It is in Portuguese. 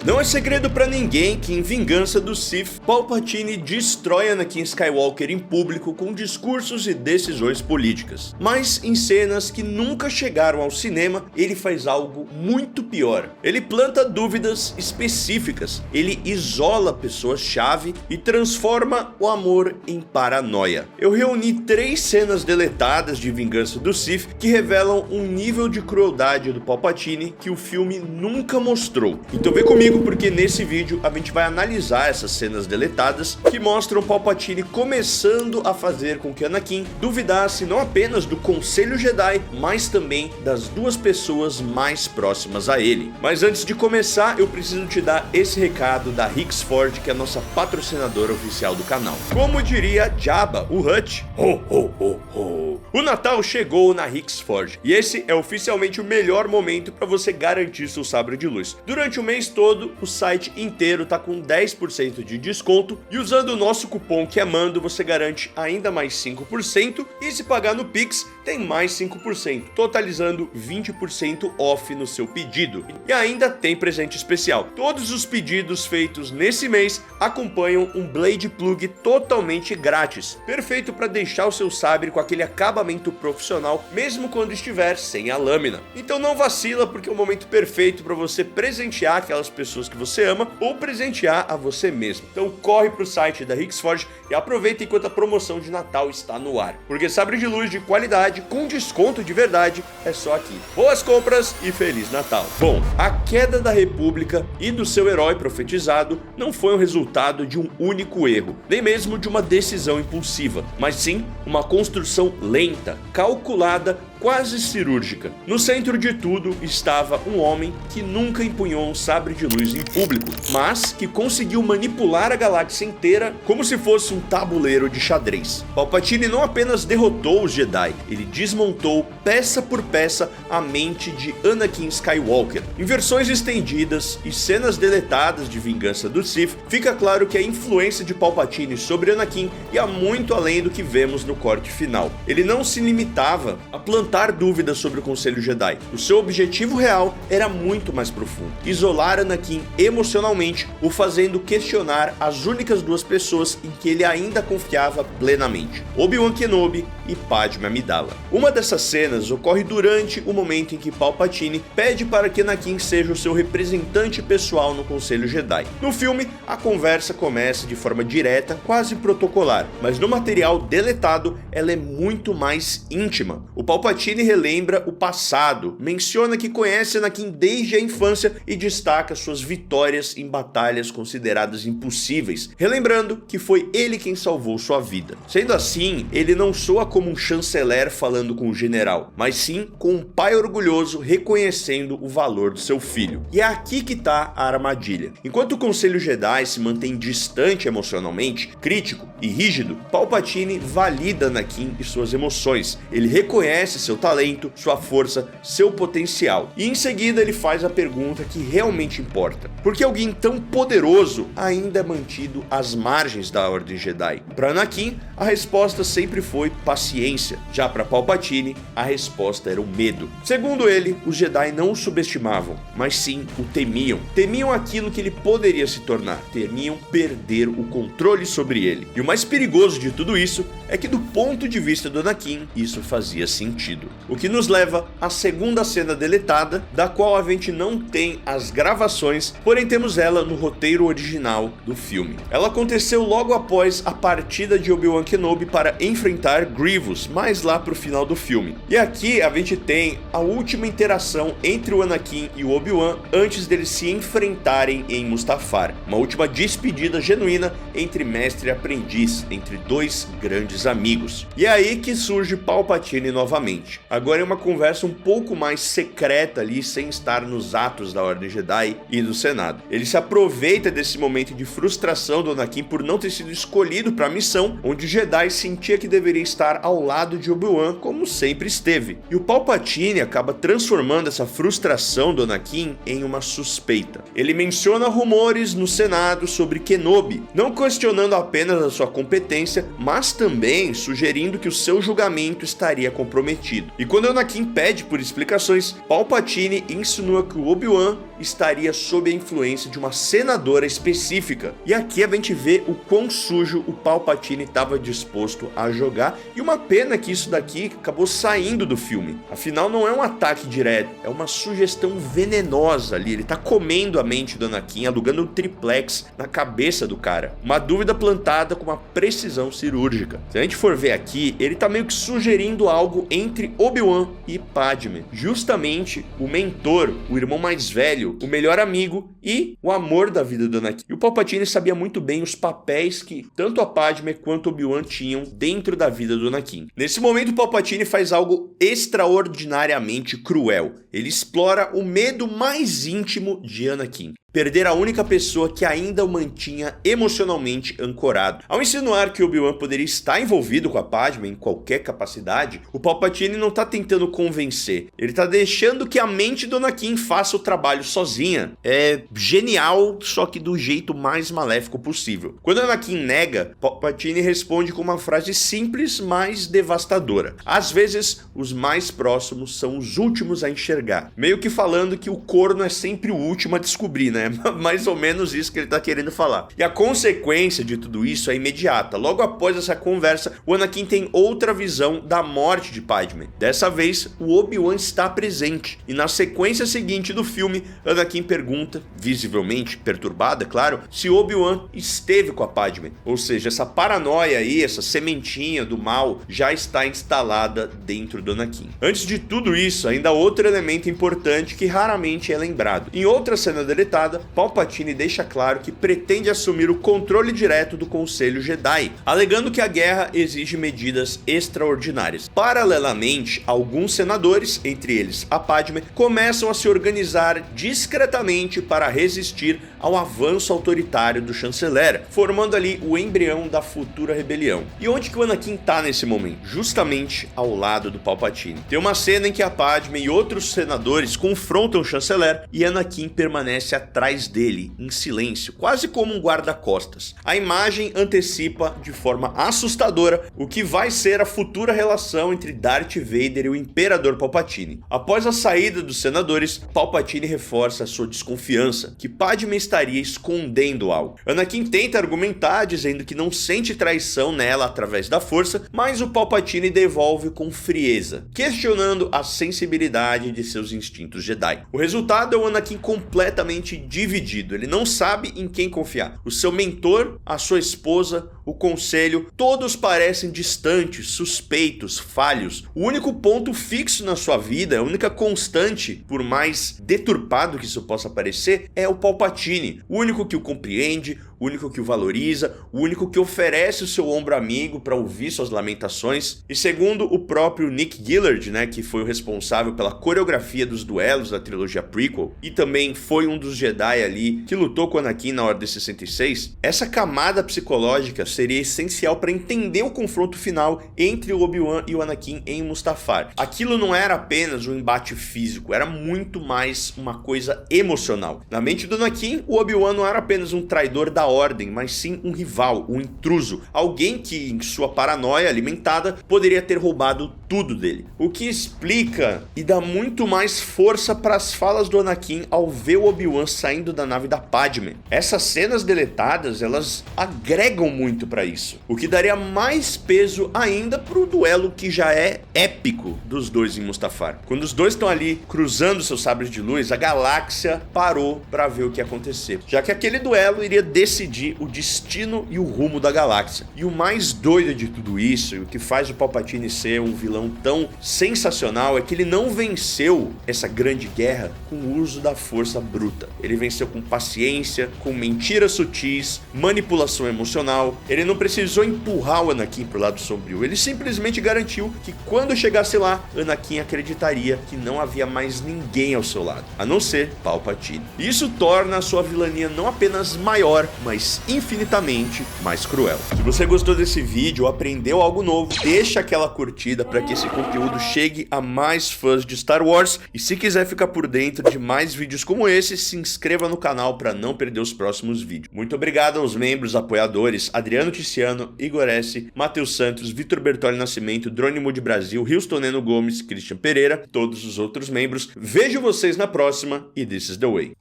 Não é segredo pra ninguém que em Vingança do Sith, Palpatine destrói Anakin Skywalker em público com discursos e decisões políticas. Mas em cenas que nunca chegaram ao cinema, ele faz algo muito pior. Ele planta dúvidas específicas, ele isola pessoas-chave e transforma o amor em paranoia. Eu reuni 3 cenas deletadas de Vingança do Sith que revelam um nível de crueldade do Palpatine que o filme nunca mostrou. Então vem comigo porque nesse vídeo a gente vai analisar essas cenas deletadas que mostram Palpatine começando a fazer com que Anakin duvidasse não apenas do Conselho Jedi, mas também das 2 pessoas mais próximas a ele. Mas antes de começar, eu preciso te dar esse recado da Hixford, que é a nossa patrocinadora oficial do canal. Como diria Jabba, o Hutt, ho, ho, ho, ho. O Natal chegou na Hixford e esse é oficialmente o melhor momento para você garantir seu sabre de luz. Durante o mês todo, o site inteiro tá com 10% de desconto e usando o nosso cupom que é Mando, você garante ainda mais 5% e se pagar no Pix, tem mais 5%, totalizando 20% off no seu pedido. E ainda tem presente especial. Todos os pedidos feitos nesse mês acompanham um Blade Plug totalmente grátis, perfeito para deixar o seu sabre com aquele acabamento profissional, mesmo quando estiver sem a lâmina. Então não vacila, porque é o momento perfeito para você presentear aquelas pessoas que você ama ou presentear a você mesmo. Então corre pro site da Hixford e aproveita enquanto a promoção de Natal está no ar, porque sabre de luz de qualidade com desconto de verdade é só aqui. Boas compras e Feliz Natal! Bom, a queda da República e do seu herói profetizado não foi um resultado de um único erro, nem mesmo de uma decisão impulsiva, mas sim uma construção lenta, calculada, quase cirúrgica. No centro de tudo estava um homem que nunca empunhou um sabre de luz em público, mas que conseguiu manipular a galáxia inteira como se fosse um tabuleiro de xadrez. Palpatine não apenas derrotou os Jedi, ele desmontou peça por peça a mente de Anakin Skywalker. Em versões estendidas e cenas deletadas de Vingança do Sith, fica claro que a influência de Palpatine sobre Anakin ia muito além do que vemos no corte final. Ele não se limitava a plantar dúvidas sobre o Conselho Jedi. O seu objetivo real era muito mais profundo: isolar Anakin emocionalmente, o fazendo questionar as únicas 2 pessoas em que ele ainda confiava plenamente: Obi-Wan Kenobi e Padme Amidala. Uma dessas cenas ocorre durante o momento em que Palpatine pede para que Anakin seja o seu representante pessoal no Conselho Jedi. No filme, a conversa começa de forma direta, quase protocolar, mas no material deletado ela é muito mais íntima. O Palpatine relembra o passado, menciona que conhece Anakin desde a infância e destaca suas vitórias em batalhas consideradas impossíveis, relembrando que foi ele quem salvou sua vida. Sendo assim, ele não soa como um chanceler falando com o general, mas sim com um pai orgulhoso reconhecendo o valor do seu filho. E é aqui que tá a armadilha. Enquanto o Conselho Jedi se mantém distante emocionalmente, crítico e rígido, Palpatine valida Anakin e suas emoções. Ele reconhece seu talento, sua força, seu potencial. E em seguida ele faz a pergunta que realmente importa: por que alguém tão poderoso ainda é mantido às margens da Ordem Jedi? Para Anakin, a resposta sempre foi paciência. Já para Palpatine, a resposta era o medo. Segundo ele, os Jedi não o subestimavam, mas sim o temiam. Temiam aquilo que ele poderia se tornar. Temiam perder o controle sobre ele. E o mais perigoso de tudo isso é que, do ponto de vista do Anakin, isso fazia sentido. O que nos leva à segunda cena deletada, da qual a gente não tem as gravações, porém temos ela no roteiro original do filme. Ela aconteceu logo após a partida de Obi-Wan Kenobi para enfrentar Grievous, mais lá pro final do filme. E aqui a gente tem a última interação entre o Anakin e o Obi-Wan antes deles se enfrentarem em Mustafar. Uma última despedida genuína entre mestre e aprendiz, entre 2 grandes amigos. E é aí que surge Palpatine novamente. Agora é uma conversa um pouco mais secreta ali, sem estar nos atos da Ordem Jedi e do Senado. Ele se aproveita desse momento de frustração do Anakin por não ter sido escolhido para a missão, onde o Jedi sentia que deveria estar ao lado de Obi-Wan, como sempre esteve. E o Palpatine acaba transformando essa frustração do Anakin em uma suspeita. Ele menciona rumores no Senado sobre Kenobi, não questionando apenas a sua competência, mas também sugerindo que o seu julgamento estaria comprometido. E quando Anakin pede por explicações, Palpatine insinua que o Obi-Wan estaria sob a influência de uma senadora específica. E aqui a gente vê o quão sujo o Palpatine estava disposto a jogar, e uma pena que isso daqui acabou saindo do filme. Afinal, não é um ataque direto, é uma sugestão venenosa ali. Ele tá comendo a mente do Anakin, alugando um triplex na cabeça do cara. Uma dúvida plantada com uma precisão cirúrgica. Se a gente for ver aqui, ele tá meio que sugerindo algo entre Obi-Wan e Padme. Justamente o mentor, o irmão mais velho, o melhor amigo e o amor da vida do Anakin. E o Palpatine sabia muito bem os papéis que tanto a Padme quanto Obi-Wan tinham dentro da vida do Anakin. Nesse momento, o Palpatine faz algo extraordinariamente cruel. Ele explora o medo mais íntimo de Anakin: perder a única pessoa que ainda o mantinha emocionalmente ancorado. Ao insinuar que Obi-Wan poderia estar envolvido com a Padme em qualquer capacidade, o Palpatine não tá tentando convencer, ele tá deixando que a mente do Anakin faça o trabalho sozinha. É genial, só que do jeito mais maléfico possível. Quando Anakin nega, Palpatine responde com uma frase simples, mas devastadora: às vezes, os mais próximos são os últimos a enxergar. Meio que falando que o corno é sempre o último a descobrir, né? Mais ou menos isso que ele tá querendo falar. E a consequência de tudo isso é imediata. Logo após essa conversa, o Anakin tem outra visão da morte de Padme. Dessa vez, o Obi-Wan está presente. E na sequência seguinte do filme, Anakin pergunta, visivelmente perturbada, claro, se Obi-Wan esteve com a Padme. Ou seja, essa paranoia aí, essa sementinha do mal já está instalada dentro do Anakin. Antes de tudo isso, ainda há outro elemento importante que raramente é lembrado. Em outra cena deletada, Palpatine deixa claro que pretende assumir o controle direto do Conselho Jedi, alegando que a guerra exige medidas extraordinárias. Paralelamente, alguns senadores, entre eles a Padme, começam a se organizar discretamente para resistir ao avanço autoritário do chanceler, formando ali o embrião da futura rebelião. E onde que o Anakin tá nesse momento? Justamente ao lado do Palpatine. Tem uma cena em que a Padme e outros senadores confrontam o chanceler e Anakin permanece atrás dele, em silêncio, quase como um guarda-costas. A imagem antecipa de forma assustadora o que vai ser a futura relação entre Darth Vader e o Imperador Palpatine. Após a saída dos senadores, Palpatine reforça a sua desconfiança, que Padme estaria escondendo algo. Anakin tenta argumentar, dizendo que não sente traição nela através da força, mas o Palpatine devolve com frieza, questionando a sensibilidade de seus instintos Jedi. O resultado é o Anakin completamente dividido. Ele não sabe em quem confiar. O seu mentor, a sua esposa, o conselho, todos parecem distantes, suspeitos, falhos. O único ponto fixo na sua vida, a única constante, por mais deturpado que isso possa parecer, é o Palpatine. O único que o compreende, o único que o valoriza, o único que oferece o seu ombro amigo para ouvir suas lamentações. E segundo o próprio Nick Gillard, né, que foi o responsável pela coreografia dos duelos da trilogia prequel e também foi um dos Jedi ali que lutou com Anakin na Ordem 66, essa camada psicológica seria essencial para entender o confronto final entre o Obi-Wan e o Anakin em Mustafar. Aquilo não era apenas um embate físico, era muito mais uma coisa emocional. Na mente do Anakin, o Obi-Wan não era apenas um traidor da Ordem, mas sim um rival, um intruso, alguém que, em sua paranoia alimentada, poderia ter roubado tudo dele. O que explica e dá muito mais força para as falas do Anakin ao ver o Obi-Wan saindo da nave da Padme. Essas cenas deletadas, elas agregam muito para isso, o que daria mais peso ainda pro duelo que já é épico dos dois em Mustafar. Quando os dois estão ali cruzando seus sabres de luz, a galáxia parou para ver o que ia acontecer, já que aquele duelo iria decidir o destino e o rumo da galáxia. E o mais doido de tudo isso, e o que faz o Palpatine ser um vilão tão sensacional, é que ele não venceu essa grande guerra com o uso da força bruta. Ele venceu com paciência, com mentiras sutis, manipulação emocional. Ele não precisou empurrar o Anakin pro lado sombrio, ele simplesmente garantiu que quando chegasse lá, Anakin acreditaria que não havia mais ninguém ao seu lado, a não ser Palpatine. Isso torna a sua vilania não apenas maior, mas infinitamente mais cruel. Se você gostou desse vídeo ou aprendeu algo novo, deixa aquela curtida para que esse conteúdo chegue a mais fãs de Star Wars, e se quiser ficar por dentro de mais vídeos como esse, se inscreva no canal para não perder os próximos vídeos. Muito obrigado aos membros apoiadores Adriano Ticiano, Igor S, Matheus Santos, Vitor Bertoli Nascimento, Drone Mood Brasil, Houston Neno Gomes, Christian Pereira, todos os outros membros. Vejo vocês na próxima e this is the way.